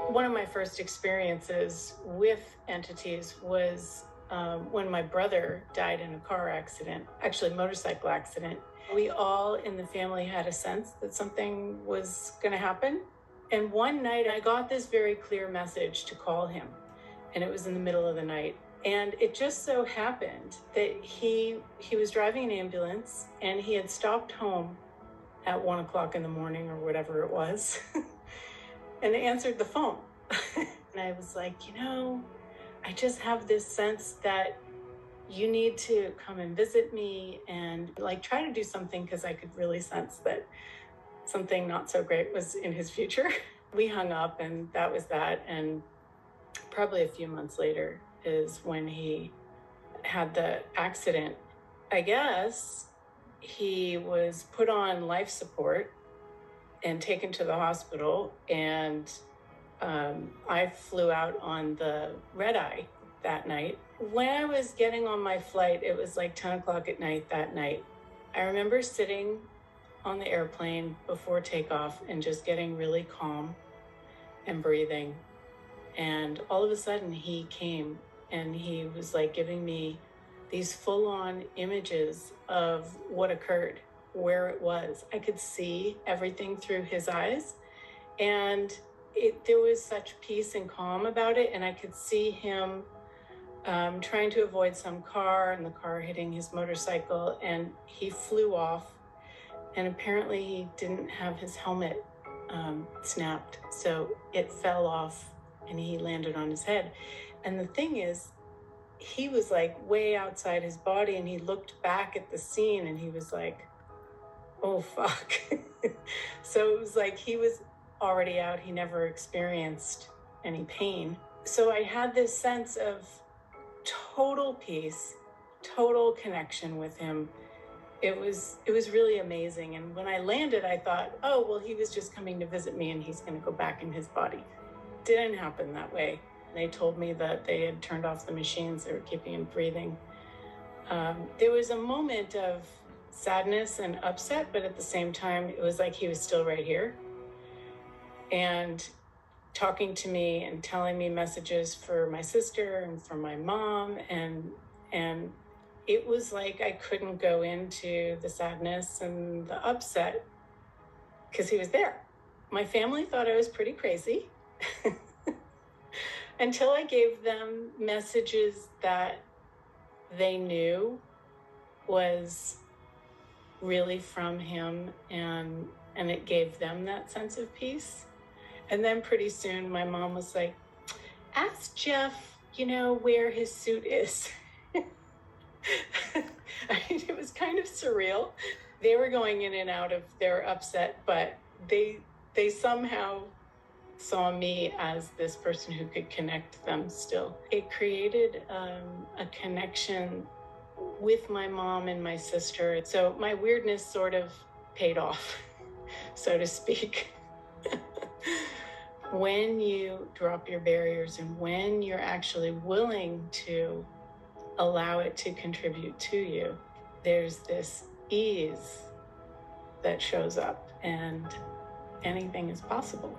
One of my first experiences with entities was when my brother died in a car accident, actually motorcycle accident. We all in the family had a sense that something was going to happen. And one night I got this very clear message to call him, and it was in the middle of the night. And it just so happened that he was driving an ambulance and he had stopped home at 1 o'clock in the morning or whatever it was. And they answered the phone. And I was like, I just have this sense that you need to come and visit me and like try to do something, because I could really sense that something not so great was in his future. We hung up and that was that. And probably a few months later is when he had the accident. I guess he was put on life support and taken to the hospital, and I flew out on the red eye that night. When I was getting on my flight, it was like 10 o'clock at night that night. I remember sitting on the airplane before takeoff and just getting really calm and breathing. And all of a sudden he came and he was like giving me these full-on images of what occurred, where it was. I could see everything through his eyes, and there was such peace and calm about it. And I could see him trying to avoid some car, and the car hitting his motorcycle, and he flew off. And apparently he didn't have his helmet snapped, so it fell off and he landed on his head. And the thing is, he was like way outside his body, and he looked back at the scene and he was like, oh, fuck. So it was like he was already out. He never experienced any pain. So I had this sense of total peace, total connection with him. It was really amazing. And when I landed, I thought, oh, well, he was just coming to visit me and he's going to go back in his body. It didn't happen that way. They told me that they had turned off the machines. They were keeping him breathing. There was a moment of sadness and upset, but at the same time, it was like he was still right here and talking to me and telling me messages for my sister and for my mom. And it was like I couldn't go into the sadness and the upset because he was there. My family thought I was pretty crazy until I gave them messages that they knew was really from him, and it gave them that sense of peace. And then pretty soon my mom was like, ask Jeff, where his suit is. It was kind of surreal. They were going in and out of their upset, but they somehow saw me as this person who could connect them still. It created a connection with my mom and my sister. So my weirdness sort of paid off, so to speak. When you drop your barriers and when you're actually willing to allow it to contribute to you, there's this ease that shows up, and anything is possible.